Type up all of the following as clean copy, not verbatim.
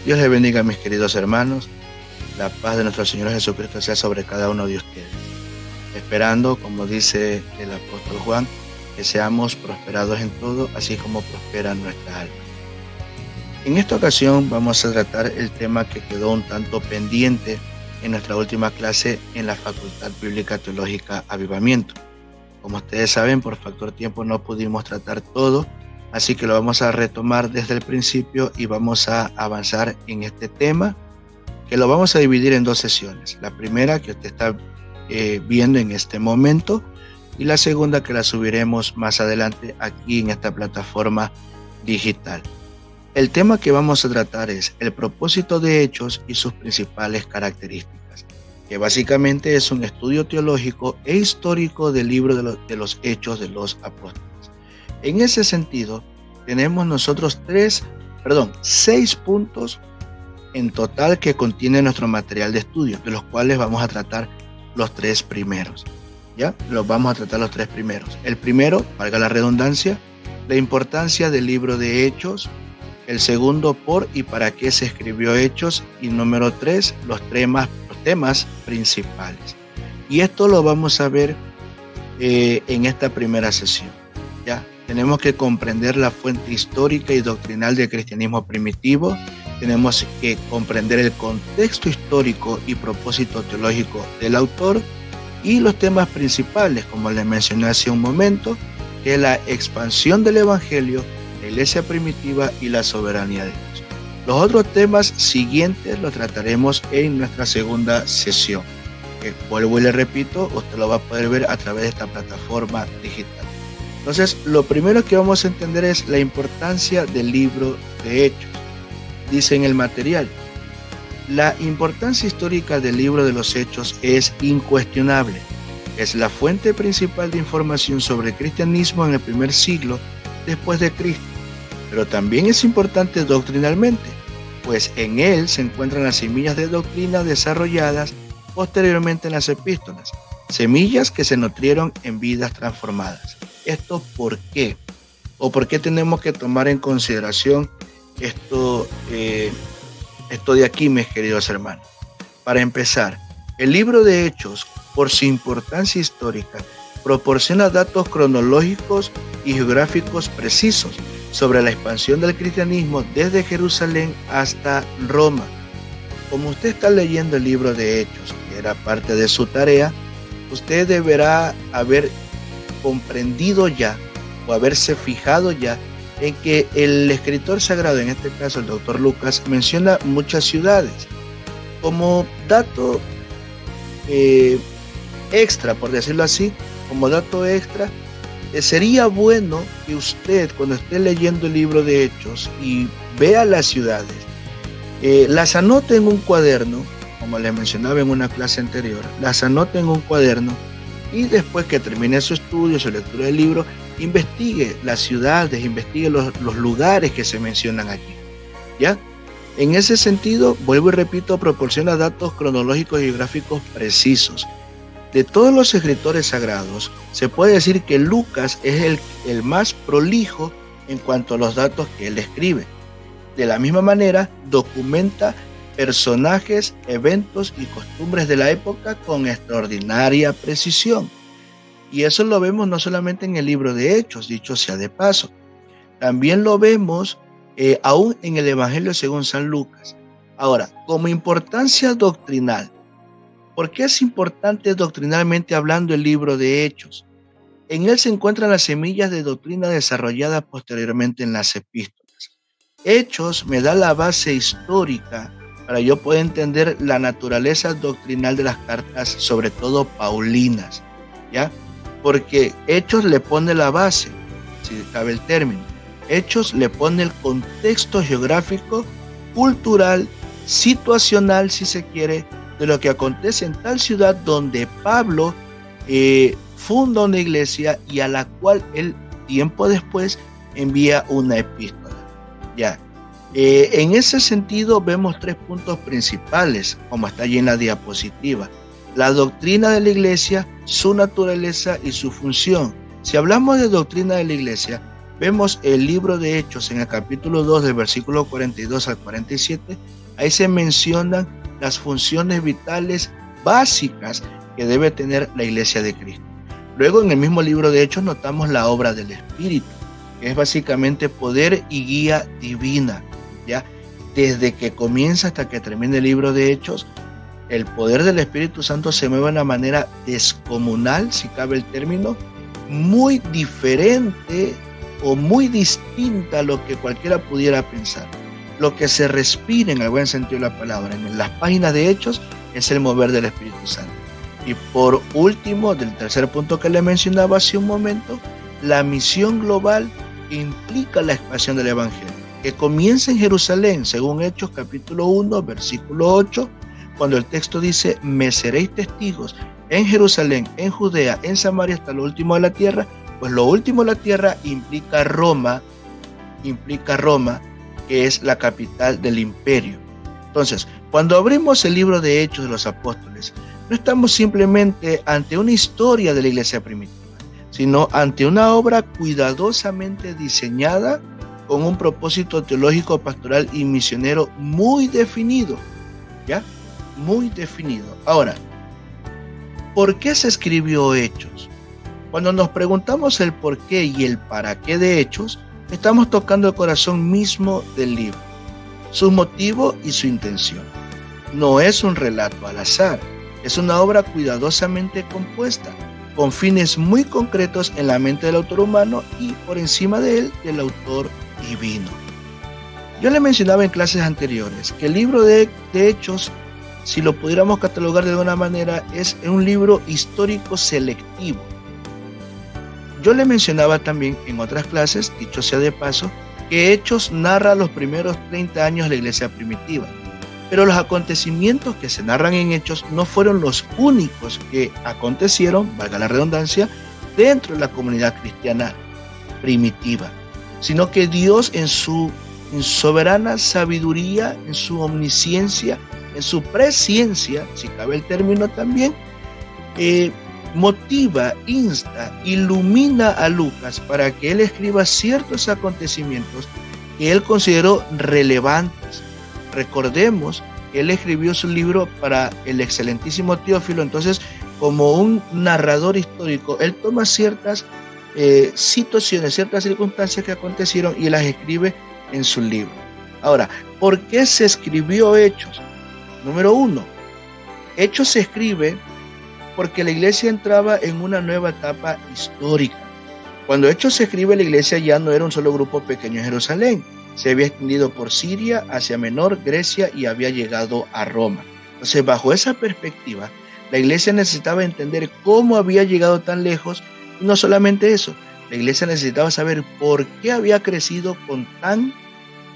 Dios les bendiga, mis queridos hermanos. La paz de nuestro Señor Jesucristo sea sobre cada uno de ustedes. Esperando, como dice el apóstol Juan, que seamos prosperados en todo, así como prospera nuestra alma. En esta ocasión vamos a tratar el tema que quedó un tanto pendiente en nuestra última clase en la Facultad Bíblica Teológica Avivamiento. Como ustedes saben, por factor tiempo no pudimos tratar todo, así que lo vamos a retomar desde el principio y vamos a avanzar en este tema, que lo vamos a dividir en dos sesiones. La primera, que usted está viendo en este momento, y la segunda, que la subiremos más adelante aquí en esta plataforma digital. El tema que vamos a tratar es el propósito de Hechos y sus principales características, que básicamente es un estudio teológico e histórico del libro de los Hechos de los Apóstoles. En ese sentido, tenemos nosotros 6 puntos en total que contiene nuestro material de estudio, de los cuales vamos a tratar los 3 primeros. ¿Ya? Los vamos a tratar los 3 primeros. El primero, valga la redundancia, la importancia del libro de Hechos. El segundo, por y para qué se escribió Hechos. Y número 3, los temas principales. Y esto lo vamos a ver en esta primera sesión. ¿Ya? Tenemos que comprender la fuente histórica y doctrinal del cristianismo primitivo. Tenemos que comprender el contexto histórico y propósito teológico del autor y los temas principales, como les mencioné hace un momento, que es la expansión del evangelio, la iglesia primitiva y la soberanía de Dios. Los otros temas siguientes los trataremos en nuestra segunda sesión, que vuelvo y le repito, usted lo va a poder ver a través de esta plataforma digital. Entonces, lo primero que vamos a entender es la importancia del libro de Hechos. Dice en el material: la importancia histórica del libro de los Hechos es incuestionable. Es la fuente principal de información sobre el cristianismo en el primer siglo después de Cristo. Pero también es importante doctrinalmente, pues en él se encuentran las semillas de doctrina desarrolladas posteriormente en las epístolas, semillas que se nutrieron en vidas transformadas. ¿Esto por qué? ¿O por qué tenemos que tomar en consideración esto de aquí, mis queridos hermanos? Para empezar, el libro de Hechos, por su importancia histórica, proporciona datos cronológicos y geográficos precisos sobre la expansión del cristianismo desde Jerusalén hasta Roma. Como usted está leyendo el libro de Hechos, que era parte de su tarea, usted deberá haber comprendido ya o haberse fijado ya en que el escritor sagrado, en este caso el doctor Lucas, menciona muchas ciudades. Como dato extra, por decirlo así, como dato extra, sería bueno que usted, cuando esté leyendo el libro de Hechos y vea las ciudades, las anote en un cuaderno, como les mencionaba en una clase anterior, las anote en un cuaderno y después que termine su estudio, su lectura del libro, investigue las ciudades, investigue los lugares que se mencionan aquí. ¿Ya? En ese sentido, vuelvo y repito, proporciona datos cronológicos y geográficos precisos. De todos los escritores sagrados, se puede decir que Lucas es el más prolijo en cuanto a los datos que él escribe. De la misma manera, documenta personajes, eventos y costumbres de la época con extraordinaria precisión. Y eso lo vemos no solamente en el libro de Hechos, dicho sea de paso. También lo vemos aún en el Evangelio según San Lucas. Ahora, como importancia doctrinal, ¿por qué es importante doctrinalmente hablando el libro de Hechos? En él se encuentran las semillas de doctrina desarrolladas posteriormente en las epístolas. Hechos me da la base histórica para yo poder entender la naturaleza doctrinal de las cartas, sobre todo paulinas, ¿ya? Porque Hechos le pone la base, si cabe el término. Hechos le pone el contexto geográfico, cultural, situacional, si se quiere, de lo que acontece en tal ciudad donde Pablo funda una iglesia y a la cual él tiempo después envía una epístola. Ya. En ese sentido vemos 3 puntos principales, como está allí en la diapositiva: la doctrina de la iglesia, su naturaleza y su función. Si hablamos de doctrina de la iglesia, vemos el libro de Hechos en el capítulo 2 del versículo 42 al 47, ahí se mencionan las funciones vitales básicas que debe tener la iglesia de Cristo. Luego en el mismo libro de Hechos notamos la obra del Espíritu, que es básicamente poder y guía divina, ¿ya? Desde que comienza hasta que termine el libro de Hechos, el poder del Espíritu Santo se mueve de una manera descomunal, si cabe el término, muy diferente o muy distinta a lo que cualquiera pudiera pensar. Lo que se respira en el buen sentido de la palabra en las páginas de Hechos es el mover del Espíritu Santo. Y por último, del tercer punto que le mencionaba hace un momento, la misión global implica la expansión del Evangelio, que comienza en Jerusalén, según Hechos capítulo 1, versículo 8, cuando el texto dice: me seréis testigos en Jerusalén, en Judea, en Samaria, hasta lo último de la tierra. Pues lo último de la tierra implica Roma, que es la capital del imperio. Entonces, cuando abrimos el libro de Hechos de los Apóstoles, no estamos simplemente ante una historia de la iglesia primitiva, sino ante una obra cuidadosamente diseñada con un propósito teológico, pastoral y misionero muy definido, ¿ya? Muy definido. Ahora, ¿por qué se escribió Hechos? Cuando nos preguntamos el por qué y el para qué de Hechos, estamos tocando el corazón mismo del libro, su motivo y su intención. No es un relato al azar, es una obra cuidadosamente compuesta, con fines muy concretos en la mente del autor humano y por encima de él, del autor divino. Yo le mencionaba en clases anteriores que el libro de Hechos, si lo pudiéramos catalogar de alguna manera, es un libro histórico selectivo. Yo le mencionaba también en otras clases, dicho sea de paso, que Hechos narra los primeros 30 años de la iglesia primitiva. Pero los acontecimientos que se narran en Hechos no fueron los únicos que acontecieron, valga la redundancia, dentro de la comunidad cristiana primitiva, sino que Dios en su soberana sabiduría, en su omnisciencia, en su presciencia, si cabe el término también, motiva, insta, ilumina a Lucas para que él escriba ciertos acontecimientos que él consideró relevantes. Recordemos que él escribió su libro para el excelentísimo Teófilo, entonces como un narrador histórico, él toma ciertas situaciones, ciertas circunstancias que acontecieron y las escribe en su libro. Ahora, ¿por qué se escribió Hechos? Número 1, Hechos se escribe porque la iglesia entraba en una nueva etapa histórica. Cuando Hechos se escribe, la iglesia ya no era un solo grupo pequeño en Jerusalén, se había extendido por Siria, Asia Menor, Grecia y había llegado a Roma. Entonces, bajo esa perspectiva, la iglesia necesitaba entender cómo había llegado tan lejos, y no solamente eso, la iglesia necesitaba saber por qué había crecido con tan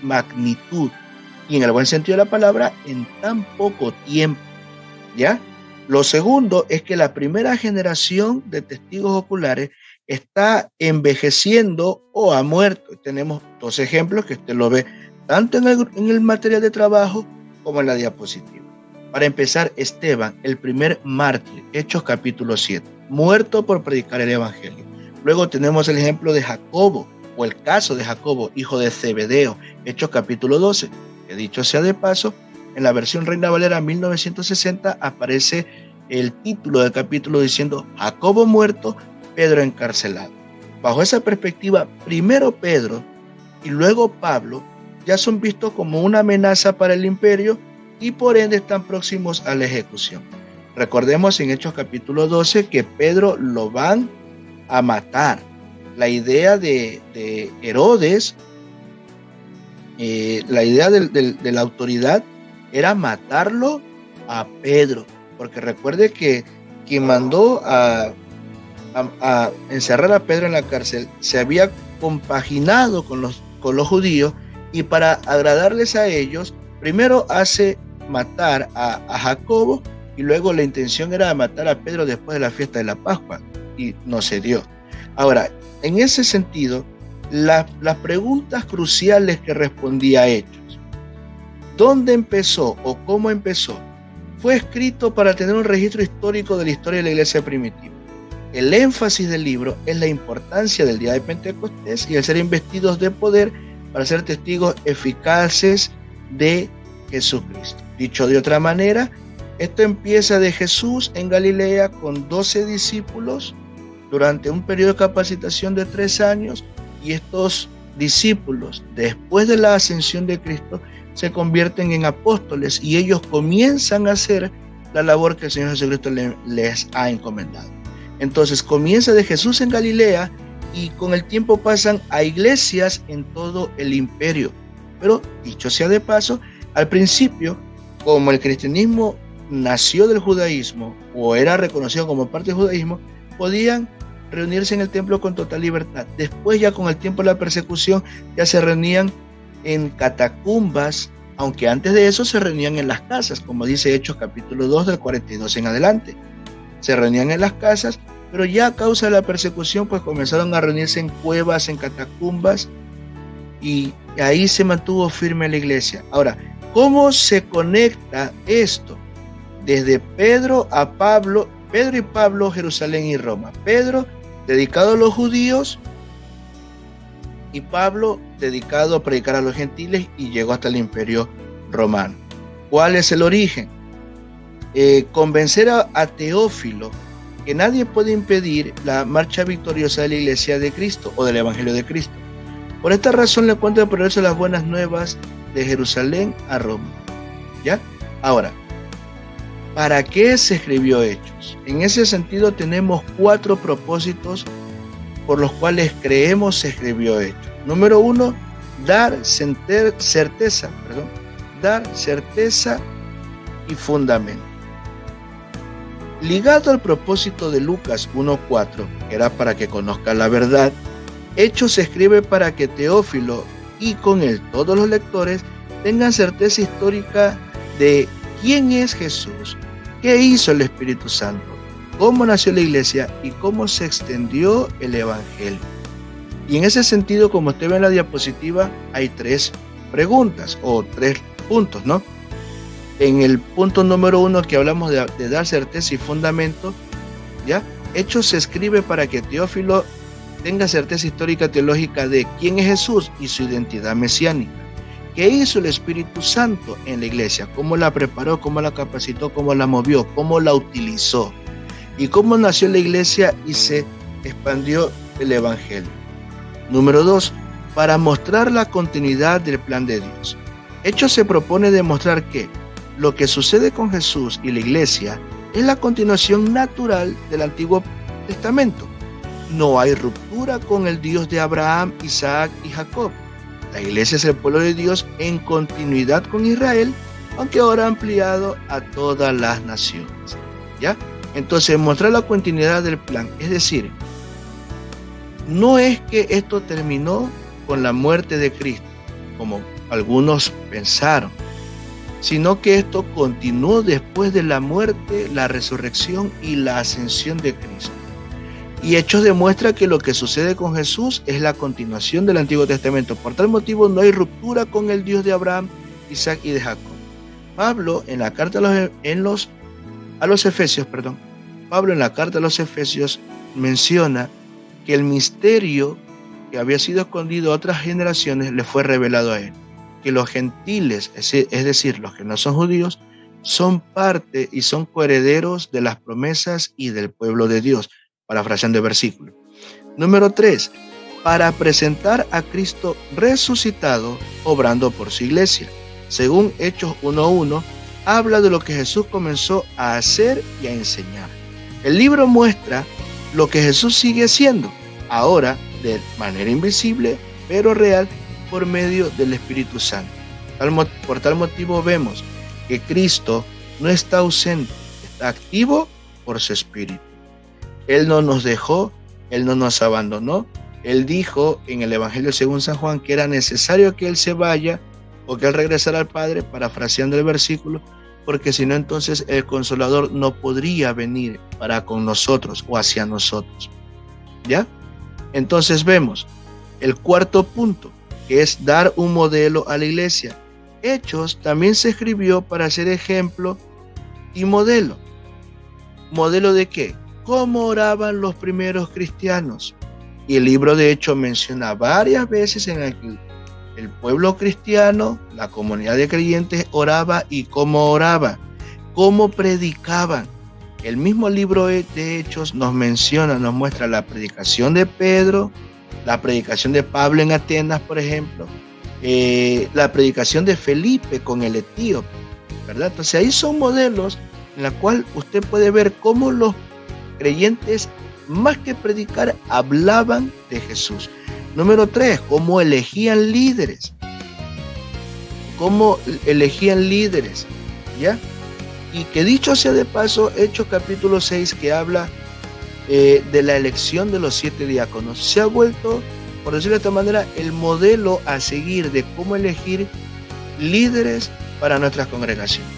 magnitud, y en el buen sentido de la palabra, en tan poco tiempo, ¿ya? Lo segundo es que la primera generación de testigos oculares está envejeciendo o ha muerto. Tenemos 2 ejemplos que usted lo ve tanto en el material de trabajo como en la diapositiva. Para empezar, Esteban, el primer mártir, Hechos capítulo 7, muerto por predicar el evangelio. Luego tenemos el ejemplo de Jacobo, o el caso de Jacobo, hijo de Zebedeo, Hechos capítulo 12, que dicho sea de paso, en la versión Reina Valera 1960 aparece el título del capítulo diciendo: Jacobo muerto, Pedro encarcelado. Bajo esa perspectiva, primero Pedro y luego Pablo ya son vistos como una amenaza para el imperio y por ende están próximos a la ejecución. Recordemos en Hechos capítulo 12 que Pedro lo van a matar. La idea de Herodes, la idea de la autoridad era matarlo a Pedro, porque recuerde que quien mandó a encerrar a Pedro en la cárcel se había compaginado con los judíos, y para agradarles a ellos, primero hace matar a Jacobo y luego la intención era matar a Pedro después de la fiesta de la Pascua, y no se dio. Ahora, en ese sentido, las preguntas cruciales que respondía a Hechos: ¿dónde empezó o cómo empezó? Fue escrito para tener un registro histórico de la historia de la iglesia primitiva. El énfasis del libro es la importancia del día de Pentecostés y el ser investidos de poder para ser testigos eficaces de Jesucristo. Dicho de otra manera, esto empieza de Jesús en Galilea con 12 discípulos durante un periodo de capacitación de 3 años, y estos discípulos, después de la ascensión de Cristo, se convierten en apóstoles y ellos comienzan a hacer la labor que el Señor Jesucristo les ha encomendado. Entonces comienza de Jesús en Galilea y con el tiempo pasan a iglesias en todo el imperio. Pero dicho sea de paso, al principio, como el cristianismo nació del judaísmo o era reconocido como parte del judaísmo, podían reunirse en el templo con total libertad. Después, ya con el tiempo de la persecución, ya se reunían en catacumbas, aunque antes de eso se reunían en las casas, como dice Hechos capítulo 2 del 42 en adelante. Se reunían en las casas, pero ya a causa de la persecución pues comenzaron a reunirse en cuevas, en catacumbas, y ahí se mantuvo firme la iglesia. Ahora, ¿cómo se conecta esto? Desde Pedro y Pablo, Jerusalén y Roma. Pedro dedicado a los judíos y Pablo dedicado a predicar a los gentiles, y llegó hasta el imperio romano. ¿Cuál es el origen? Convencer a Teófilo que nadie puede impedir la marcha victoriosa de la iglesia de Cristo o del evangelio de Cristo. Por esta razón le cuento el progreso de las buenas nuevas de Jerusalén a Roma. ¿Ya? Ahora, ¿para qué se escribió Hechos? En ese sentido tenemos 4 propósitos por los cuales creemos se escribió Hechos. Número 1, dar certeza y fundamento. Ligado al propósito de Lucas 1:4, que era para que conozcan la verdad, Hechos se escribe para que Teófilo y con él todos los lectores tengan certeza histórica de quién es Jesús, qué hizo el Espíritu Santo, cómo nació la iglesia y cómo se extendió el evangelio. Y en ese sentido, como usted ve en la diapositiva, hay 3 preguntas o 3 puntos, ¿no? En el punto número 1 que hablamos de dar certeza y fundamento, ¿ya? Hechos se escribe para que Teófilo tenga certeza histórica teológica de quién es Jesús y su identidad mesiánica. ¿Qué hizo el Espíritu Santo en la iglesia? ¿Cómo la preparó? ¿Cómo la capacitó? ¿Cómo la movió? ¿Cómo la utilizó? ¿Y cómo nació la iglesia y se expandió el evangelio? Número 2, para mostrar la continuidad del plan de Dios. Hechos se propone demostrar que lo que sucede con Jesús y la iglesia es la continuación natural del Antiguo Testamento. No hay ruptura con el Dios de Abraham, Isaac y Jacob. La iglesia es el pueblo de Dios en continuidad con Israel, aunque ahora ampliado a todas las naciones. ¿Ya? Entonces, mostrar la continuidad del plan, es decir, no es que esto terminó con la muerte de Cristo, como algunos pensaron, sino que esto continuó después de la muerte, la resurrección y la ascensión de Cristo. Y Hechos demuestra que lo que sucede con Jesús es la continuación del Antiguo Testamento. Por tal motivo no hay ruptura con el Dios de Abraham, Isaac y de Jacob. Pablo en la carta a los Efesios, menciona que el misterio que había sido escondido a otras generaciones le fue revelado a él. Que los gentiles, es decir, los que no son judíos, son parte y son coherederos de las promesas y del pueblo de Dios, parafraseando el versículo. Número 3, para presentar a Cristo resucitado, obrando por su iglesia. Según Hechos 1:1, habla de lo que Jesús comenzó a hacer y a enseñar. El libro muestra lo que Jesús sigue haciendo, ahora de manera invisible, pero real, por medio del Espíritu Santo. Por tal motivo vemos que Cristo no está ausente, está activo por su Espíritu. Él no nos dejó, Él no nos abandonó. Él dijo en el Evangelio según San Juan que era necesario que Él se vaya o que Él regresara al Padre, parafraseando el versículo, porque si no, entonces el Consolador no podría venir para con nosotros o hacia nosotros. ¿Ya? Entonces vemos el cuarto punto, que es dar un modelo a la iglesia. Hechos también se escribió para ser ejemplo y modelo. ¿Modelo de qué? cómo oraban los primeros cristianos. Y el libro de Hechos menciona varias veces en el pueblo cristiano, la comunidad de creyentes oraba y cómo oraba, cómo predicaban. El mismo libro de Hechos nos menciona, nos muestra la predicación de Pedro, la predicación de Pablo en Atenas, por ejemplo, la predicación de Felipe con el etíope, ¿verdad? Entonces ahí son modelos en la cual usted puede ver cómo los creyentes, más que predicar, hablaban de Jesús. Número 3, cómo elegían líderes. ¿Ya? Y que dicho sea de paso, Hechos capítulo 6, que habla de la elección de los 7 diáconos, se ha vuelto, por decirlo de esta manera, el modelo a seguir de cómo elegir líderes para nuestras congregaciones.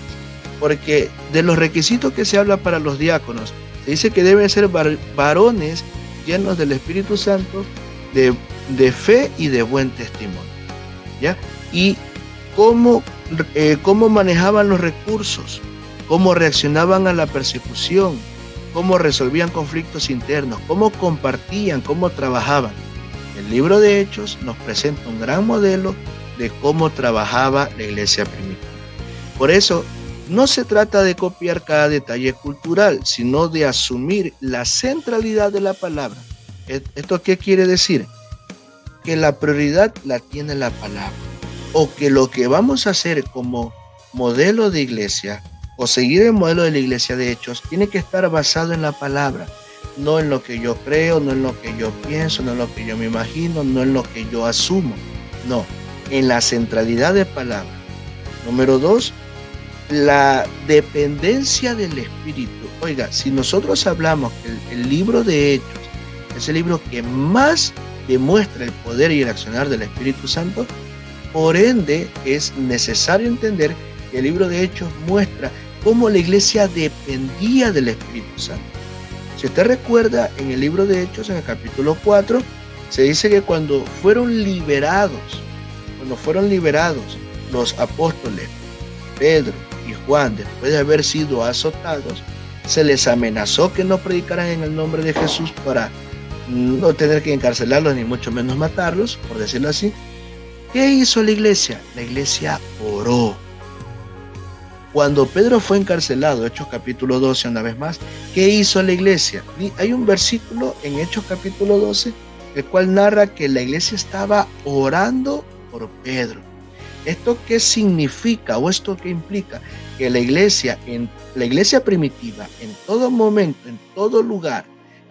Porque de los requisitos que se habla para los diáconos, se dice que deben ser varones llenos del Espíritu Santo, de fe y de buen testimonio, ¿ya? Y cómo manejaban los recursos, cómo reaccionaban a la persecución, cómo resolvían conflictos internos, cómo compartían, cómo trabajaban. El libro de Hechos nos presenta un gran modelo de cómo trabajaba la iglesia primitiva. Por eso, no se trata de copiar cada detalle cultural, sino de asumir la centralidad de la palabra. ¿Esto qué quiere decir? Que la prioridad la tiene la palabra, o que lo que vamos a hacer como modelo de iglesia, o seguir el modelo de la iglesia de Hechos, tiene que estar basado en la palabra, no en lo que yo creo, no en lo que yo pienso, no en lo que yo me imagino, no en lo que yo asumo, no, en la centralidad de palabra. Número 2, la dependencia del Espíritu. Oiga, si nosotros hablamos que el libro de Hechos es el libro que más demuestra el poder y el accionar del Espíritu Santo, por ende es necesario entender que el libro de Hechos muestra cómo la iglesia dependía del Espíritu Santo. Si usted recuerda, en el libro de Hechos, en el capítulo 4, se dice que cuando fueron liberados los apóstoles Pedro y Juan, después de haber sido azotados, se les amenazó que no predicaran en el nombre de Jesús para no tener que encarcelarlos ni mucho menos matarlos, por decirlo así. ¿Qué hizo la iglesia? La iglesia oró. Cuando Pedro fue encarcelado, Hechos capítulo 12, una vez más, ¿qué hizo la iglesia? Hay un versículo en Hechos capítulo 12, el cual narra que la iglesia estaba orando por Pedro. ¿Esto qué significa o esto qué implica? Que la iglesia primitiva, en todo momento, en todo lugar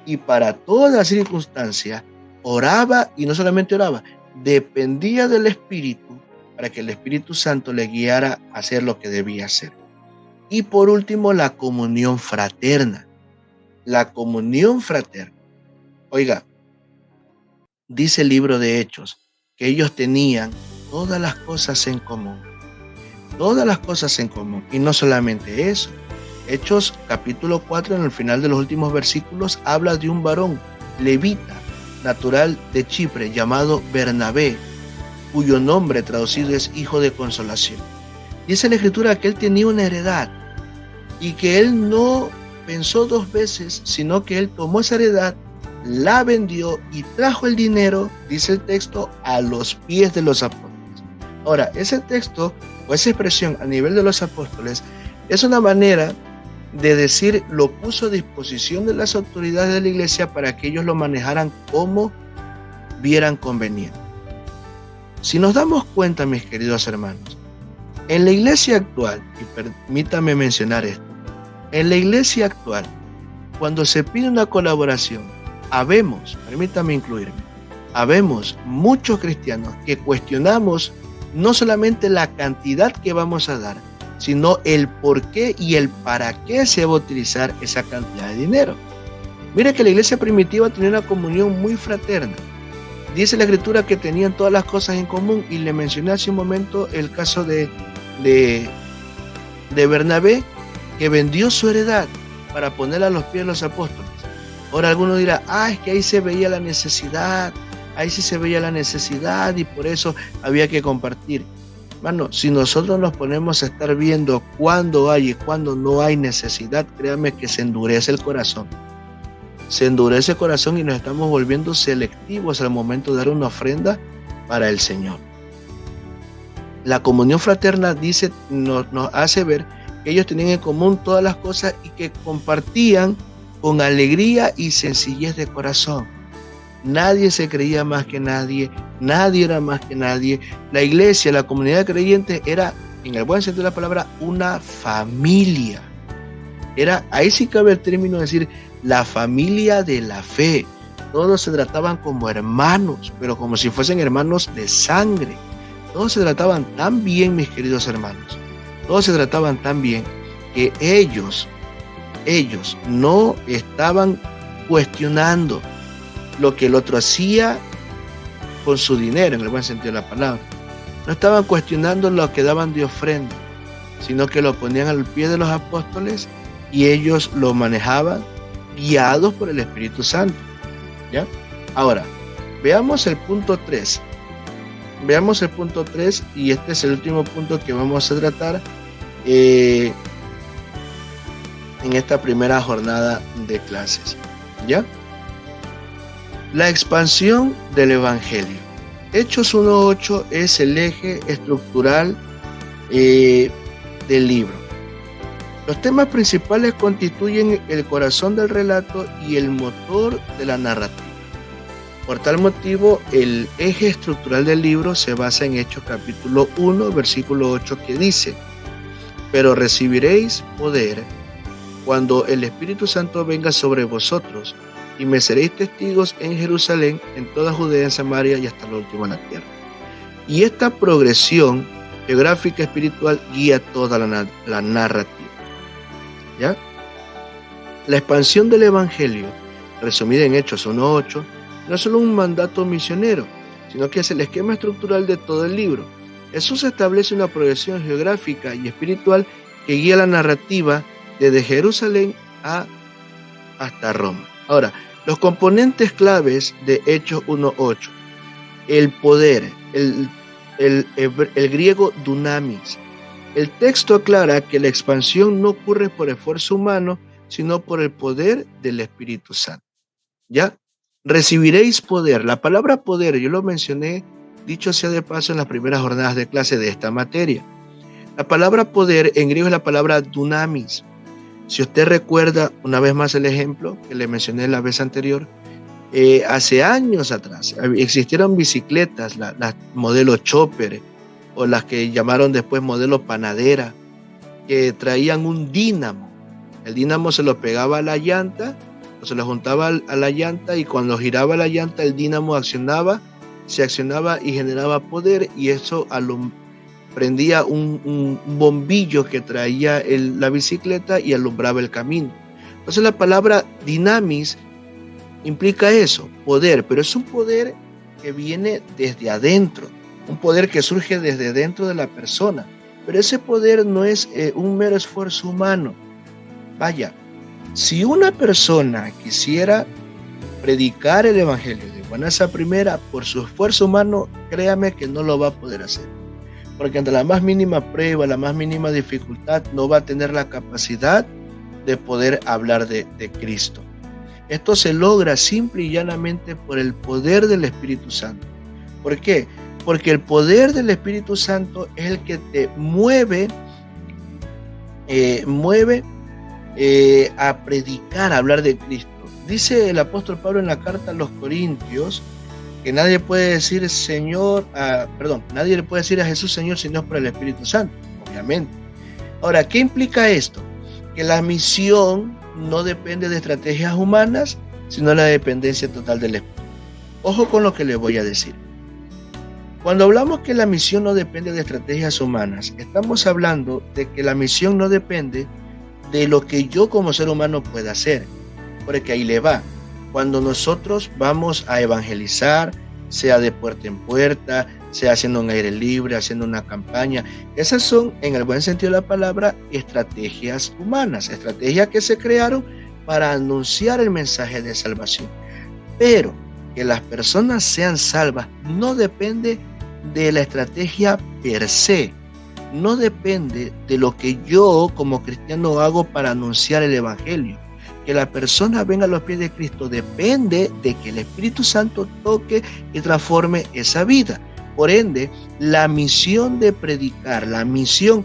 y para toda circunstancia, oraba, y no solamente oraba, dependía del Espíritu para que el Espíritu Santo le guiara a hacer lo que debía hacer. Y por último, la comunión fraterna. La comunión fraterna. Oiga, dice el libro de Hechos que ellos tenían todas las cosas en común. Todas las cosas en común. Y no solamente eso. Hechos capítulo 4, en el final de los últimos versículos, habla de un varón levita, natural de Chipre, llamado Bernabé, cuyo nombre traducido es hijo de consolación. Dice la escritura que él tenía una heredad y que él no pensó 2 veces, sino que él tomó esa heredad, la vendió y trajo el dinero, dice el texto, a los pies de los apóstoles. Ahora, ese texto o esa expresión a nivel de los apóstoles es una manera de decir, lo puso a disposición de las autoridades de la iglesia para que ellos lo manejaran como vieran conveniente. Si nos damos cuenta, mis queridos hermanos, en la iglesia actual, y permítame mencionar esto, en la iglesia actual, cuando se pide una colaboración, permítame incluirme, habemos muchos cristianos que cuestionamos no solamente la cantidad que vamos a dar, sino el por qué y el para qué se va a utilizar esa cantidad de dinero. Mire que la iglesia primitiva tenía una comunión muy fraterna. Dice la escritura que tenían todas las cosas en común, y le mencioné hace un momento el caso de Bernabé, que vendió su heredad para ponerla a los pies de los apóstoles. Ahora alguno dirá, es que ahí se veía la necesidad, ahí sí se veía la necesidad y por eso había que compartir. Hermano, si nosotros nos ponemos a estar viendo cuándo hay y cuándo no hay necesidad, créanme que se endurece el corazón. se endurece el corazón y nos estamos volviendo selectivos al momento de dar una ofrenda para el Señor. La comunión fraterna nos hace ver que ellos tenían en común todas las cosas y que compartían con alegría y sencillez de corazón. Nadie se creía más que nadie, nadie era más que nadie. La iglesia, la comunidad de creyentes era, en el buen sentido de la palabra, una familia. Ahí sí cabe el término de decir la familia de la fe. Todos se trataban como hermanos, pero como si fuesen hermanos de sangre. Todos se trataban tan bien, mis queridos hermanos. Todos se trataban tan bien que ellos no estaban cuestionando lo que el otro hacía con su dinero, en el buen sentido de la palabra. No estaban cuestionando lo que daban de ofrenda, sino que lo ponían al pie de los apóstoles y ellos lo manejaban guiados por el Espíritu Santo. ¿Ya? Ahora, veamos el punto 3. Veamos el punto 3 y este es el último punto que vamos a tratar en esta primera jornada de clases. ¿Ya? La expansión del Evangelio. Hechos 1:8 es el eje estructural del libro. Los temas principales constituyen el corazón del relato y el motor de la narrativa. Por tal motivo, el eje estructural del libro se basa en Hechos capítulo 1, versículo 8, que dice: pero recibiréis poder cuando el Espíritu Santo venga sobre vosotros, y me seréis testigos en Jerusalén, en toda Judea, en Samaria y hasta lo último de la tierra. Y esta progresión geográfica espiritual guía toda la narrativa. ¿Ya? La expansión del Evangelio, resumida en Hechos 1:8, no es solo un mandato misionero, sino que es el esquema estructural de todo el libro. Jesús establece una progresión geográfica y espiritual que guía la narrativa desde Jerusalén hasta Roma. Ahora, los componentes claves de Hechos 1:8. El poder, el griego dunamis. El texto aclara que la expansión no ocurre por esfuerzo humano, sino por el poder del Espíritu Santo. ¿Ya? Recibiréis poder. La palabra poder, yo lo mencioné, dicho sea de paso, en las primeras jornadas de clase de esta materia. La palabra poder en griego es la palabra dunamis. Si usted recuerda una vez más el ejemplo que le mencioné la vez anterior, hace años atrás existieron bicicletas, las modelo Chopper o las que llamaron después modelo Panadera, que traían un dínamo. El dínamo se lo pegaba a la llanta, o se lo juntaba a la llanta, y cuando giraba la llanta el dínamo se accionaba y generaba poder, y eso prendía un bombillo que traía la bicicleta y alumbraba el camino. Entonces la palabra dinamis implica eso, poder, pero es un poder que viene desde adentro, un poder que surge desde dentro de la persona, pero ese poder no es un mero esfuerzo humano. Vaya, si una persona quisiera predicar el Evangelio de buenas a primera por su esfuerzo humano, créame que no lo va a poder hacer. Porque ante la más mínima prueba, la más mínima dificultad, no va a tener la capacidad de poder hablar de Cristo. Esto se logra simple y llanamente por el poder del Espíritu Santo. ¿Por qué? Porque el poder del Espíritu Santo es el que te mueve a predicar, a hablar de Cristo. Dice el apóstol Pablo en la carta a los Corintios que nadie puede decir nadie le puede decir a Jesús Señor si no es por el Espíritu Santo, obviamente. Ahora, ¿qué implica esto? Que la misión no depende de estrategias humanas, sino la dependencia total del Espíritu. Ojo con lo que les voy a decir. Cuando hablamos que la misión no depende de estrategias humanas, estamos hablando de que la misión no depende de lo que yo como ser humano pueda hacer, porque ahí le va. Cuando nosotros vamos a evangelizar, sea de puerta en puerta, sea haciendo un aire libre, haciendo una campaña, esas son, en el buen sentido de la palabra, estrategias humanas, estrategias que se crearon para anunciar el mensaje de salvación. Pero que las personas sean salvas no depende de la estrategia per se, no depende de lo que yo como cristiano hago para anunciar el Evangelio. que la persona venga a los pies de Cristo depende de que el Espíritu Santo toque y transforme esa vida. Por ende, la misión de predicar, la misión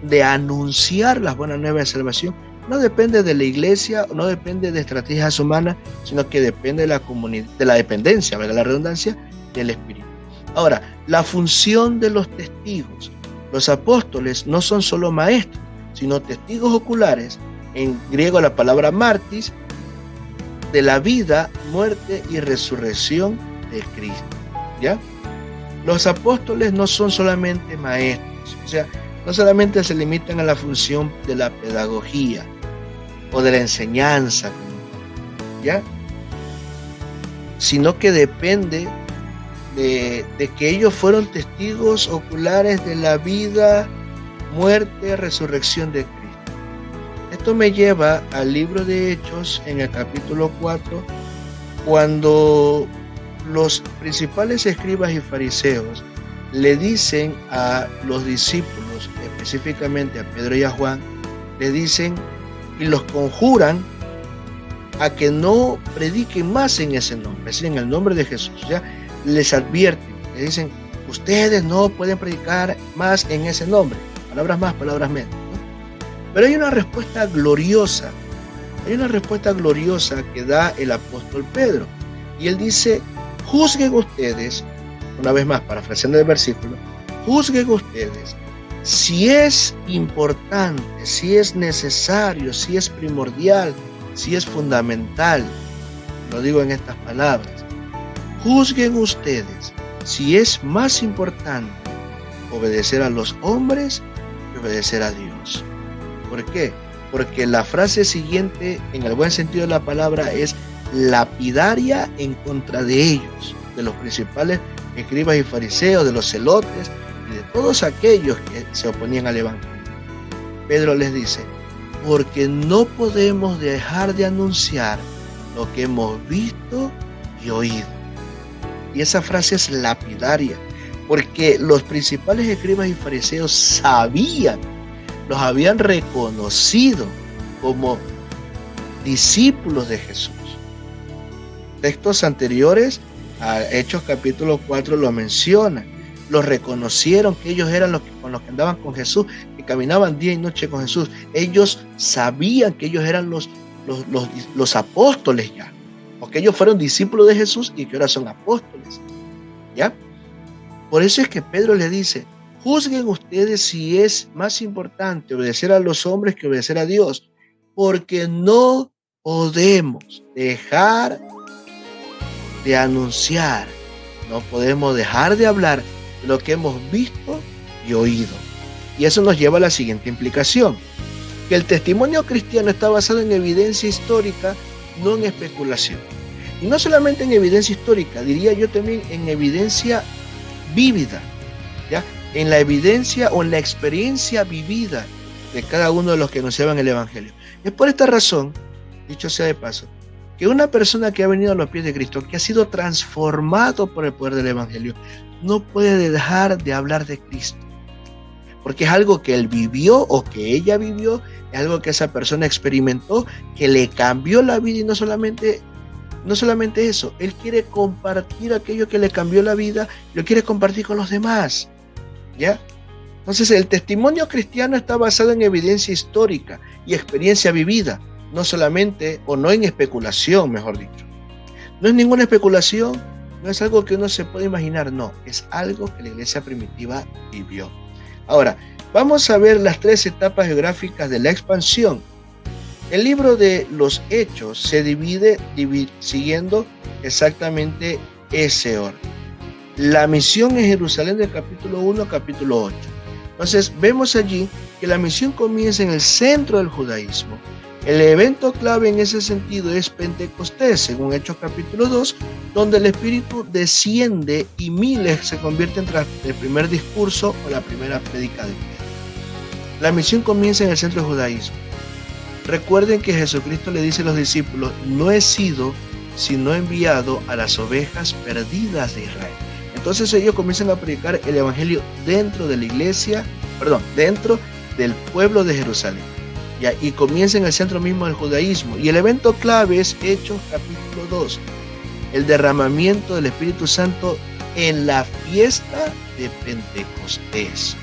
de anunciar las buenas nuevas de salvación, no depende de la iglesia, no depende de estrategias humanas, sino que depende de la comunidad, de la dependencia, valga la redundancia, del Espíritu. Ahora, la función de los testigos. Los apóstoles no son solo maestros, sino testigos oculares, en griego la palabra martis, de la vida, muerte y resurrección de Cristo. ¿Ya? Los apóstoles no son solamente maestros, o sea, no solamente se limitan a la función de la pedagogía o de la enseñanza, ¿ya? Sino que depende de que ellos fueron testigos oculares de la vida, muerte, resurrección de Cristo. Esto me lleva al libro de Hechos, en el capítulo 4, cuando los principales escribas y fariseos le dicen a los discípulos, específicamente a Pedro y a Juan, le dicen y los conjuran a que no prediquen más en ese nombre, es decir, en el nombre de Jesús. Ya les advierten, les dicen, ustedes no pueden predicar más en ese nombre, palabras más, palabras menos, ¿no? Pero hay una respuesta gloriosa que da el apóstol Pedro, y él dice, juzguen ustedes, una vez más parafraseando el versículo, juzguen ustedes si es importante, si es necesario, si es primordial, si es fundamental. Lo digo en estas palabras. Juzguen ustedes si es más importante obedecer a los hombres que obedecer a Dios. ¿Por qué? Porque la frase siguiente, en el buen sentido de la palabra, es lapidaria en contra de ellos, de los principales escribas y fariseos, de los celotes y de todos aquellos que se oponían al evangelio. Pedro les dice, porque no podemos dejar de anunciar lo que hemos visto y oído. Y esa frase es lapidaria, porque los principales escribas y fariseos sabían, los habían reconocido como discípulos de Jesús. Textos anteriores a Hechos capítulo 4 lo mencionan. Los reconocieron que ellos eran con los que andaban con Jesús, que caminaban día y noche con Jesús. Ellos sabían que ellos eran los apóstoles ya, porque ellos fueron discípulos de Jesús y que ahora son apóstoles, ¿ya? Por eso es que Pedro le dice, juzguen ustedes si es más importante obedecer a los hombres que obedecer a Dios, porque no podemos dejar de anunciar, no podemos dejar de hablar de lo que hemos visto y oído. Y eso nos lleva a la siguiente implicación, que el testimonio cristiano está basado en evidencia histórica, no en especulación. Y no solamente en evidencia histórica, diría yo también en evidencia vívida, ¿ya? En la evidencia o en la experiencia vivida de cada uno de los que anunciaban el evangelio. Es por esta razón, dicho sea de paso, que una persona que ha venido a los pies de Cristo, que ha sido transformado por el poder del evangelio, no puede dejar de hablar de Cristo, porque es algo que él vivió o que ella vivió, es algo que esa persona experimentó, que le cambió la vida. Y no solamente eso, él quiere compartir aquello que le cambió la vida, lo quiere compartir con los demás, ¿ya? Entonces el testimonio cristiano está basado en evidencia histórica y experiencia vivida, no solamente, o no en especulación, mejor dicho. No es ninguna especulación, no es algo que uno se puede imaginar, no, es algo que la iglesia primitiva vivió. Ahora, vamos a ver las 3 etapas geográficas de la expansión. El libro de los Hechos se divide siguiendo exactamente ese orden. La misión en Jerusalén del capítulo 1 al capítulo 8. Entonces, vemos allí que la misión comienza en el centro del judaísmo. El evento clave en ese sentido es Pentecostés, según Hechos capítulo 2, donde el Espíritu desciende y miles se convierten tras el primer discurso o la primera prédica de Pedro. La misión comienza en el centro del judaísmo. Recuerden que Jesucristo le dice a los discípulos, no he sido sino enviado a las ovejas perdidas de Israel. Entonces ellos comienzan a predicar el evangelio dentro de la iglesia, dentro del pueblo de Jerusalén. ¿ya? Y comienza en el centro mismo del judaísmo. Y el evento clave es Hechos capítulo 2, el derramamiento del Espíritu Santo en la fiesta de Pentecostés.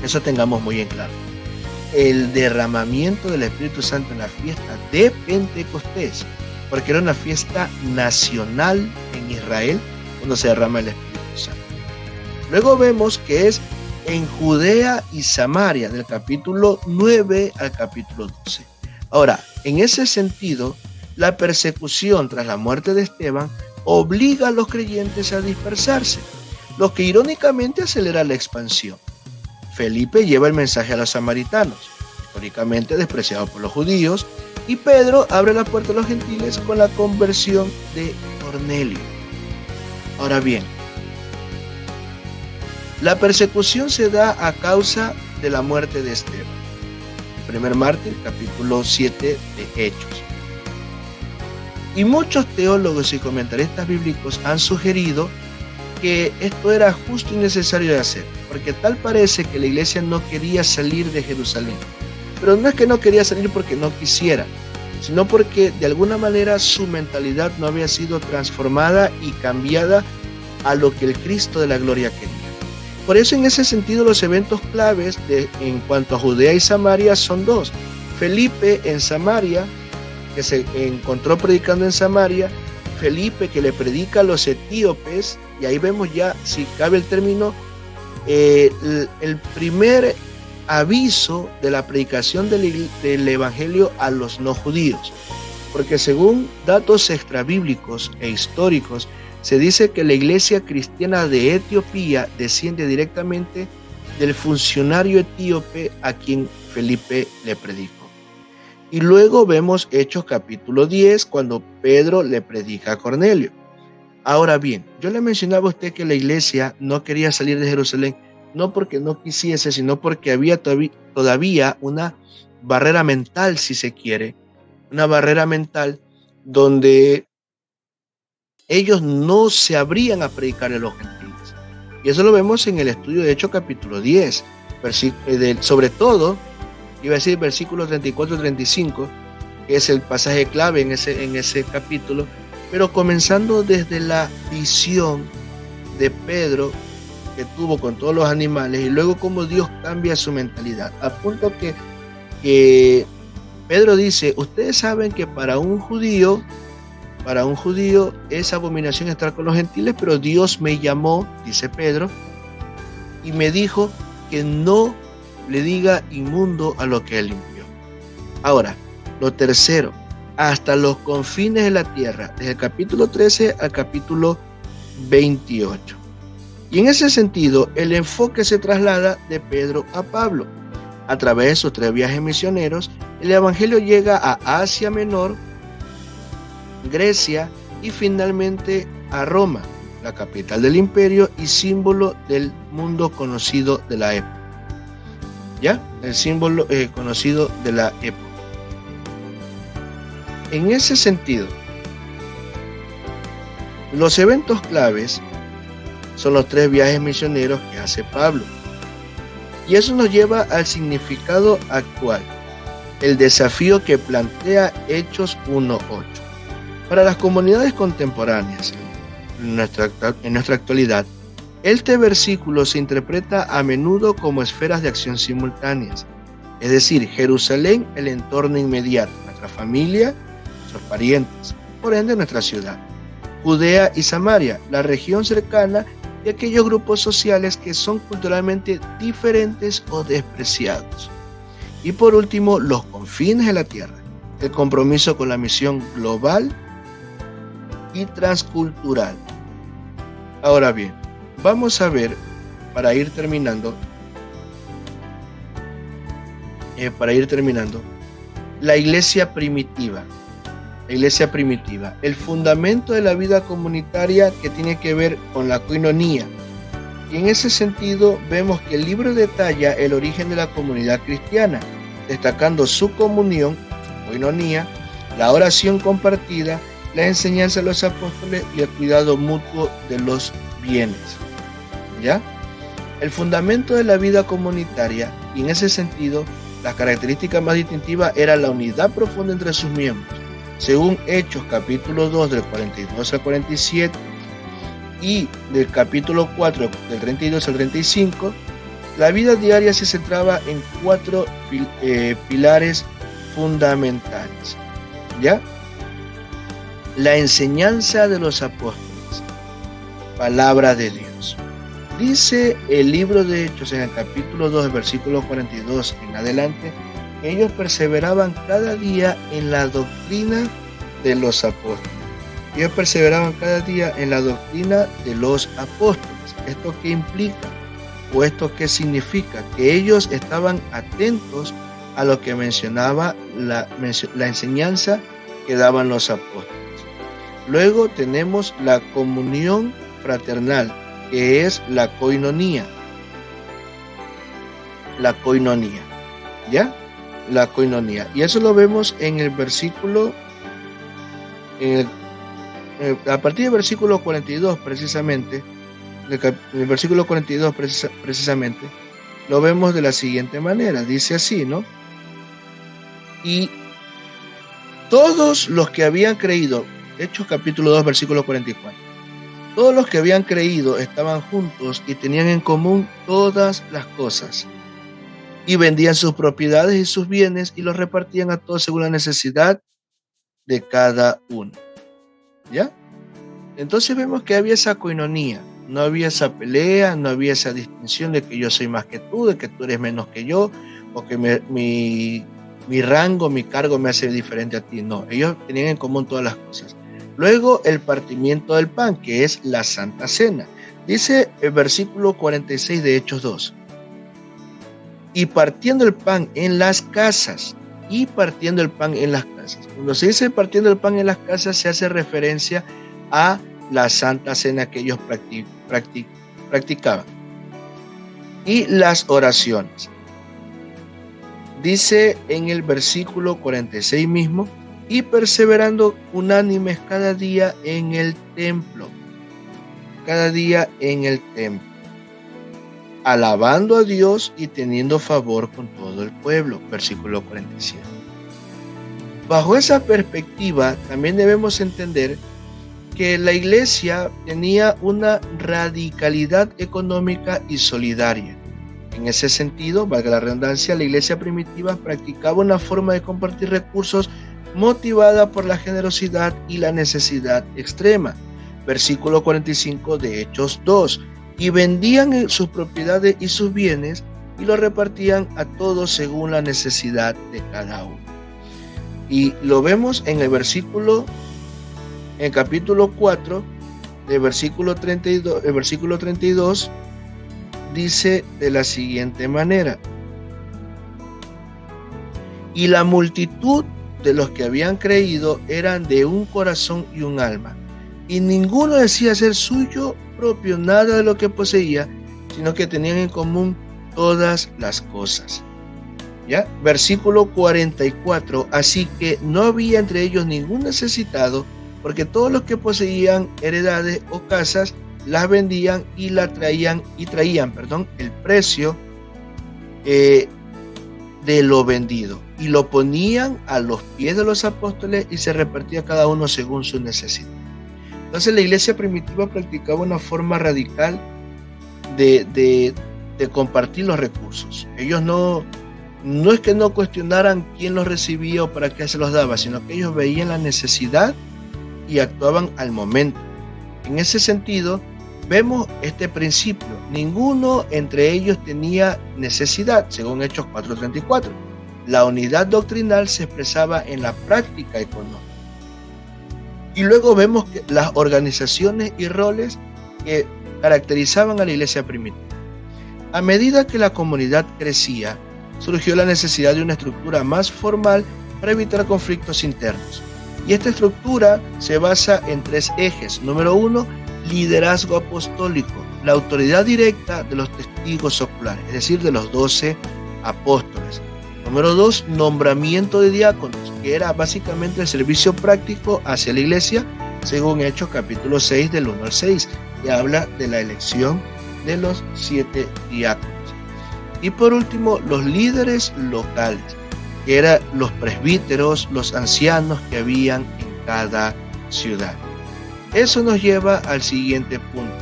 Eso tengamos muy en claro. El derramamiento del Espíritu Santo en la fiesta de Pentecostés, porque era una fiesta nacional en Israel cuando se derrama el Espíritu Santo. Luego vemos que es en Judea y Samaria, del capítulo 9 al capítulo 12. Ahora, en ese sentido, la persecución tras la muerte de Esteban obliga a los creyentes a dispersarse, lo que irónicamente acelera la expansión. Felipe lleva el mensaje a los samaritanos, históricamente despreciados por los judíos, y Pedro abre la puerta a los gentiles con la conversión de Cornelio. Ahora bien, la persecución se da a causa de la muerte de Esteban. El primer mártir, capítulo 7 de Hechos. Y muchos teólogos y comentaristas bíblicos han sugerido que esto era justo y necesario de hacer, porque tal parece que la iglesia no quería salir de Jerusalén. Pero no es que no quería salir porque no quisiera, sino porque de alguna manera su mentalidad no había sido transformada y cambiada a lo que el Cristo de la gloria quería. Por eso, en ese sentido, los eventos claves en cuanto a Judea y Samaria son dos. Felipe en Samaria, que se encontró predicando en Samaria, Felipe que le predica a los etíopes, y ahí vemos ya, si cabe el término, el primer aviso de la predicación del evangelio a los no judíos, porque según datos extrabíblicos e históricos, se dice que la iglesia cristiana de Etiopía desciende directamente del funcionario etíope a quien Felipe le predicó. Y luego vemos Hechos capítulo 10, cuando Pedro le predica a Cornelio. Ahora bien, yo le mencionaba a usted que la iglesia no quería salir de Jerusalén, no porque no quisiese, sino porque había todavía una barrera mental, si se quiere, una barrera mental donde ellos no se abrían a predicar a los gentiles. Y eso lo vemos en el estudio de Hechos capítulo 10, sobre todo, iba a decir versículos 34 y 35, que es el pasaje clave en ese capítulo, pero comenzando desde la visión de Pedro que tuvo con todos los animales, y luego cómo Dios cambia su mentalidad, a punto que Pedro dice: ustedes saben que para un judío es abominación estar con los gentiles, pero Dios me llamó, dice Pedro, y me dijo que no le diga inmundo a lo que él limpió. Ahora, lo tercero, hasta los confines de la tierra, desde el capítulo 13 al capítulo 28. Y en ese sentido, el enfoque se traslada de Pedro a Pablo. A través de sus 3 viajes misioneros, el evangelio llega a Asia Menor, Grecia y finalmente a Roma, la capital del imperio y símbolo del mundo conocido de la época. ¿Ya? El símbolo conocido de la época. En ese sentido, los eventos claves son los 3 viajes misioneros que hace Pablo. Y eso nos lleva al significado actual, el desafío que plantea Hechos 1:8. Para las comunidades contemporáneas, en nuestra actualidad, este versículo se interpreta a menudo como esferas de acción simultáneas, es decir, Jerusalén, el entorno inmediato, nuestra familia, nuestros parientes, por ende nuestra ciudad, Judea y Samaria, la región cercana y aquellos grupos sociales que son culturalmente diferentes o despreciados. Y por último, los confines de la tierra, el compromiso con la misión global y transcultural. Ahora bien, vamos a ver, para ir terminando, la iglesia primitiva. La iglesia primitiva, el fundamento de la vida comunitaria que tiene que ver con la coinonía. Y en ese sentido vemos que el libro detalla el origen de la comunidad cristiana, destacando su comunión, su coinonía, la oración compartida, la enseñanza de los apóstoles y el cuidado mutuo de los bienes. ¿Ya? El fundamento de la vida comunitaria, y en ese sentido, La característica más distintiva era la unidad profunda entre sus miembros. Según Hechos capítulo 2 del 42 al 47 y del capítulo 4 del 32 al 35, la vida diaria se centraba en 4 pilares fundamentales. ¿Ya? La enseñanza de los apóstoles, palabra de Dios. Dice el libro de Hechos en el capítulo 2, versículo 42 en adelante, que ellos perseveraban cada día en la doctrina de los apóstoles. Ellos perseveraban cada día en la doctrina de los apóstoles. ¿Esto qué implica? ¿O esto qué significa? Que ellos estaban atentos a lo que mencionaba la enseñanza que daban los apóstoles. Luego tenemos la comunión fraternal, que es la koinonía. La koinonía, ¿ya? La koinonía. Y eso lo vemos en el versículo, a partir del versículo 42 precisamente, el versículo 42 precisamente, lo vemos de la siguiente manera. Dice así, ¿no? Y todos los que habían creído, Hechos capítulo 2, versículo 44, todos los que habían creído estaban juntos y tenían en común todas las cosas, y vendían sus propiedades y sus bienes y los repartían a todos según la necesidad de cada uno. ¿Ya? Entonces vemos que había esa koinonía, no había esa pelea, no había esa distinción de que yo soy más que tú, de que tú eres menos que yo, o que mi rango, mi cargo me hace diferente a ti. No, ellos tenían en común todas las cosas. Luego el partimiento del pan, que es la Santa Cena. Dice el versículo 46 de Hechos 2. Y partiendo el pan en las casas. Y partiendo el pan en las casas. Cuando se dice partiendo el pan en las casas, se hace referencia a la Santa Cena que ellos practicaban. Y las oraciones. Dice en el versículo 46 mismo, y perseverando unánimes cada día en el templo, alabando a Dios y teniendo favor con todo el pueblo, versículo 47. Bajo esa perspectiva, también debemos entender que la iglesia tenía una radicalidad económica y solidaria. En ese sentido, valga la redundancia, la iglesia primitiva practicaba una forma de compartir recursos motivada por la generosidad y la necesidad extrema. Versículo 45 de Hechos 2. Y vendían sus propiedades y sus bienes y los repartían a todos según la necesidad de cada uno. Y lo vemos en el capítulo 4, del versículo 32, el versículo 32, dice de la siguiente manera: y la multitud de los que habían creído eran de un corazón y un alma, y ninguno decía ser suyo propio nada de lo que poseía, sino que tenían en común todas las cosas. ¿Ya? Versículo 44, así que no había entre ellos ningún necesitado, porque todos los que poseían heredades o casas las vendían y traían el precio de lo vendido y lo ponían a los pies de los apóstoles y se repartía cada uno según su necesidad. Entonces la iglesia primitiva practicaba una forma radical de compartir los recursos. Ellos no es que no cuestionaran quién los recibía o para qué se los daba, sino que ellos veían la necesidad y actuaban al momento. En ese sentido, vemos este principio. Ninguno entre ellos tenía necesidad, según Hechos 4:34. La unidad doctrinal se expresaba en la práctica económica. Y luego vemos que las organizaciones y roles que caracterizaban a la iglesia primitiva. A medida que la comunidad crecía, surgió la necesidad de una estructura más formal para evitar conflictos internos. Y esta estructura se basa en 3 ejes. Número 1, liderazgo apostólico, la autoridad directa de los testigos oculares, es decir, de los 12 apóstoles. Número 2, nombramiento de diáconos, que era básicamente el servicio práctico hacia la iglesia, según Hechos capítulo 6 del 1 al 6, que habla de la elección de los 7 diáconos. Y por último, los líderes locales, que eran los presbíteros, los ancianos que habían en cada ciudad. Eso nos lleva al siguiente punto.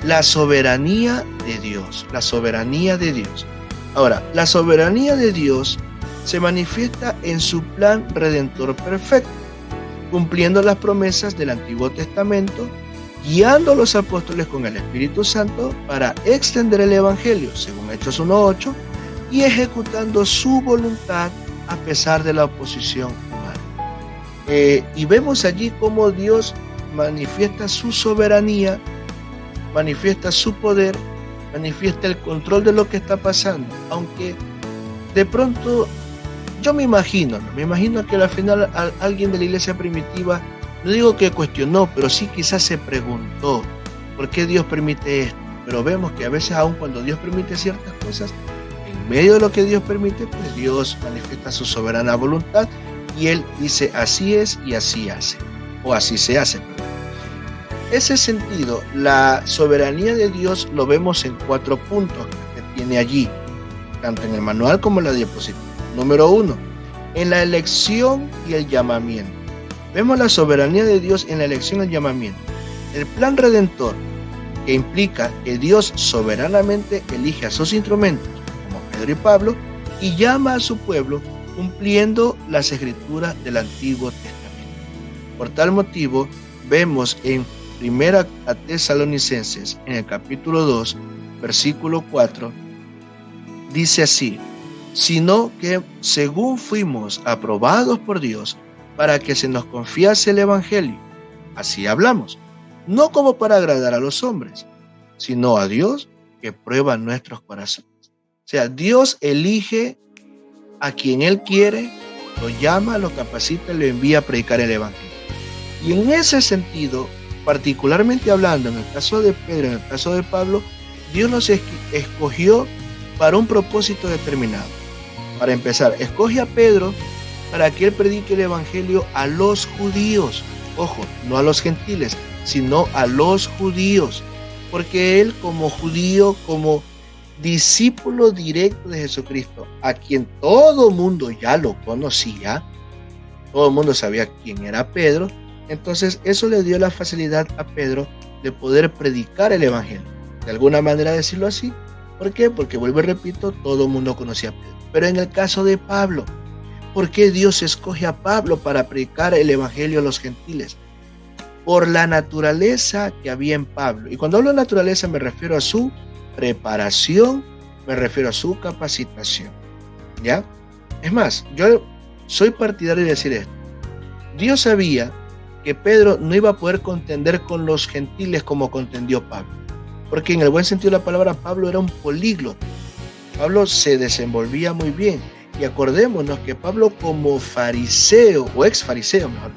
La soberanía de Dios. La soberanía de Dios. Ahora, la soberanía de Dios se manifiesta en su plan redentor perfecto, cumpliendo las promesas del Antiguo Testamento, guiando a los apóstoles con el Espíritu Santo para extender el Evangelio, según Hechos 1:8, y ejecutando su voluntad a pesar de la oposición humana. Y vemos allí cómo Dios manifiesta su soberanía, manifiesta su poder, manifiesta el control de lo que está pasando, aunque de pronto yo me imagino que al final alguien de la iglesia primitiva, no digo que cuestionó, pero sí quizás se preguntó, ¿por qué Dios permite esto? Pero vemos que a veces aun cuando Dios permite ciertas cosas, en medio de lo que Dios permite, pues Dios manifiesta su soberana voluntad y Él dice así es y así hace, o así se hace. Ese sentido, la soberanía de Dios lo vemos en 4 puntos que tiene allí, tanto en el manual como en la diapositiva. Número 1, en la elección y el llamamiento. Vemos la soberanía de Dios en la elección y el llamamiento. El plan redentor, que implica que Dios soberanamente elige a sus instrumentos, como Pedro y Pablo, y llama a su pueblo cumpliendo las escrituras del Antiguo Testamento. Por tal motivo, vemos en 1 Tesalonicenses, en el capítulo 2, versículo 4, dice así: sino que según fuimos aprobados por Dios para que se nos confiase el Evangelio, así hablamos, no como para agradar a los hombres, sino a Dios que prueba nuestros corazones. O sea, Dios elige a quien Él quiere, lo llama, lo capacita, lo envía a predicar el Evangelio. Y en ese sentido, particularmente hablando, en el caso de Pedro, en el caso de Pablo, Dios los escogió para un propósito determinado. Para empezar, escoge a Pedro para que él predique el Evangelio a los judíos. Ojo, no a los gentiles, sino a los judíos. Porque él como judío, como discípulo directo de Jesucristo, a quien todo mundo ya lo conocía, todo el mundo sabía quién era Pedro, entonces eso le dio la facilidad a Pedro de poder predicar el Evangelio. De alguna manera decirlo así. ¿Por qué? Porque, vuelvo y repito, todo el mundo conocía a Pedro. Pero en el caso de Pablo, ¿por qué Dios escoge a Pablo para predicar el Evangelio a los gentiles? Por la naturaleza que había en Pablo. Y cuando hablo de naturaleza me refiero a su preparación, me refiero a su capacitación. ¿Ya? Es más, yo soy partidario de decir esto. Dios sabía que Pedro no iba a poder contender con los gentiles como contendió Pablo. Porque en el buen sentido de la palabra, Pablo era un políglota. Pablo se desenvolvía muy bien. Y acordémonos que Pablo como fariseo, o ex fariseo mejor,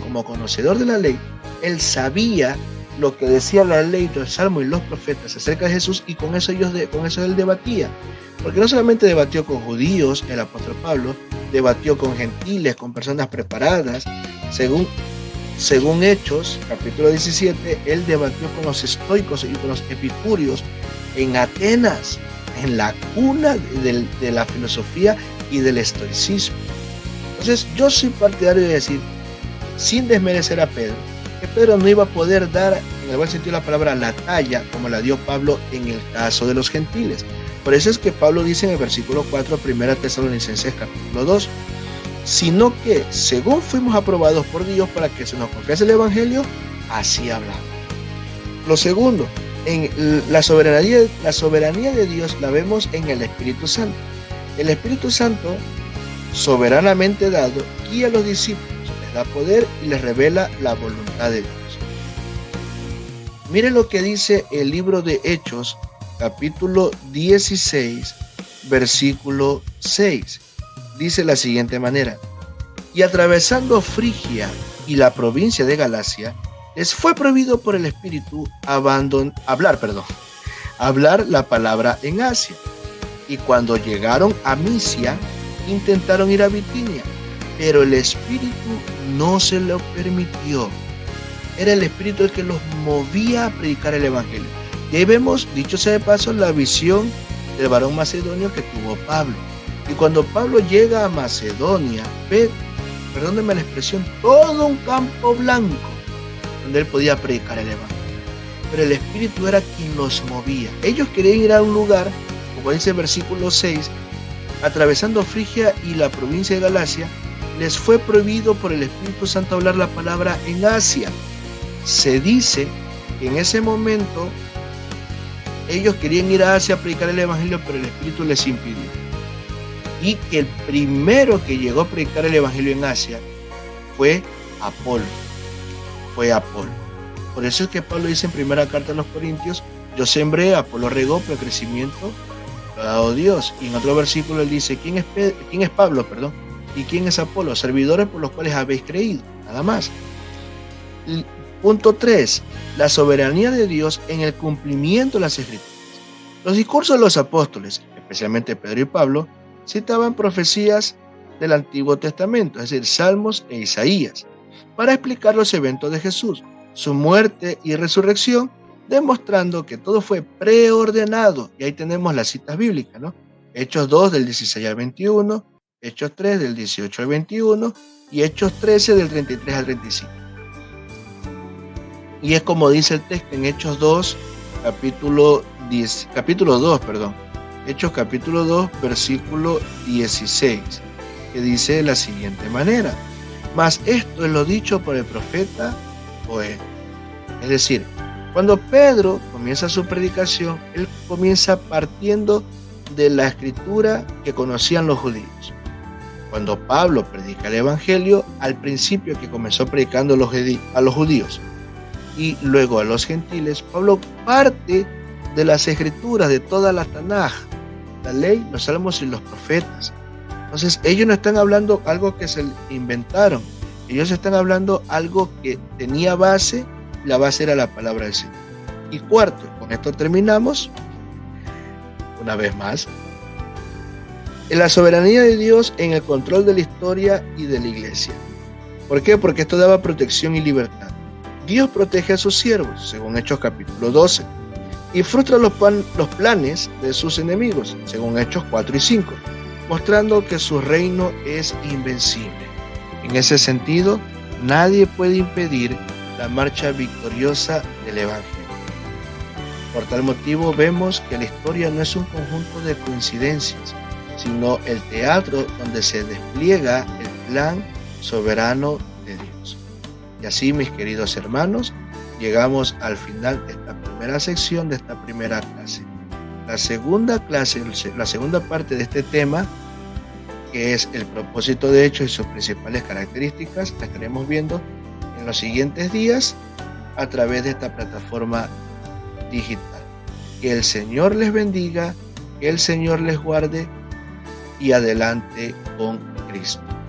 como conocedor de la ley, él sabía lo que decía la ley, los salmos y los profetas acerca de Jesús, y con eso él debatía. Porque no solamente debatió con judíos, el apóstol Pablo, debatió con gentiles, con personas preparadas. Según Hechos, capítulo 17, él debatió con los estoicos y con los epicúreos en Atenas, en la cuna de la filosofía y del estoicismo. Entonces, yo soy partidario de decir, sin desmerecer a Pedro, que Pedro no iba a poder dar, en el buen sentido de la palabra, la talla como la dio Pablo en el caso de los gentiles. Por eso es que Pablo dice en el versículo 4, 1 Tesalonicenses capítulo 2, sino que según fuimos aprobados por Dios para que se nos confiese el Evangelio, así hablamos. Lo segundo, en la soberanía de Dios la vemos en el Espíritu Santo. El Espíritu Santo, soberanamente dado, guía a los discípulos, les da poder y les revela la voluntad de Dios. Mire lo que dice el libro de Hechos, capítulo 16, versículo 6. Dice de la siguiente manera: y atravesando Frigia y la provincia de Galacia, les fue prohibido por el Espíritu hablar la palabra en Asia. Y cuando llegaron a Misia, intentaron ir a Bitinia, pero el Espíritu no se lo permitió. Era el Espíritu el que los movía a predicar el Evangelio. Y ahí vemos, dicho sea de paso, la visión del varón macedonio que tuvo Pablo. Y cuando Pablo llega a Macedonia, ve, perdónenme la expresión, todo un campo blanco donde él podía predicar el evangelio. Pero el Espíritu era quien los movía. Ellos querían ir a un lugar, como dice el versículo 6, atravesando Frigia y la provincia de Galacia, les fue prohibido por el Espíritu Santo hablar la palabra en Asia. Se dice que en ese momento ellos querían ir a Asia a predicar el evangelio, pero el Espíritu les impidió. Y que el primero que llegó a predicar el evangelio en Asia fue Apolo. Por eso es que Pablo dice en primera carta a los Corintios: yo sembré, Apolo regó, pero el crecimiento lo ha dado Dios. Y en otro versículo él dice: ¿quién es Pablo, y quién es Apolo? Servidores por los cuales habéis creído, nada más. Punto 3. La soberanía de Dios en el cumplimiento de las Escrituras. Los discursos de los apóstoles, especialmente Pedro y Pablo, citaban profecías del Antiguo Testamento, es decir, Salmos e Isaías, para explicar los eventos de Jesús, su muerte y resurrección, demostrando que todo fue preordenado. Y ahí tenemos las citas bíblicas, ¿no? Hechos 2 del 16 al 21, Hechos 3 del 18 al 21 y Hechos 13 del 33 al 35. Y es como dice el texto en Hechos 2, Hechos capítulo 2, versículo 16, que dice de la siguiente manera: mas esto es lo dicho por el profeta Joel. Es decir, cuando Pedro comienza su predicación, él comienza partiendo de la escritura que conocían los judíos. Cuando Pablo predica el evangelio, al principio que comenzó predicando a los judíos y luego a los gentiles, Pablo parte de las escrituras, de toda la Tanaj, la ley, los salmos y los profetas. Entonces ellos no están hablando algo que se inventaron, ellos están hablando algo que tenía base, la base era la palabra del Señor. Y cuarto, con esto terminamos, una vez más, en la soberanía de Dios en el control de la historia y de la iglesia. ¿Por qué? Porque esto daba protección y libertad. Dios protege a sus siervos, según Hechos capítulo 12, y frustra los planes de sus enemigos, según Hechos 4 y 5, mostrando que su reino es invencible. En ese sentido, nadie puede impedir la marcha victoriosa del Evangelio. Por tal motivo, vemos que la historia no es un conjunto de coincidencias, sino el teatro donde se despliega el plan soberano de Dios. Y así, mis queridos hermanos, llegamos al final de esta primera sección, de esta primera clase. La segunda parte de este tema, que es el propósito de Hechos y sus principales características, la estaremos viendo en los siguientes días a través de esta plataforma digital. Que el Señor les bendiga, que el Señor les guarde y adelante con Cristo.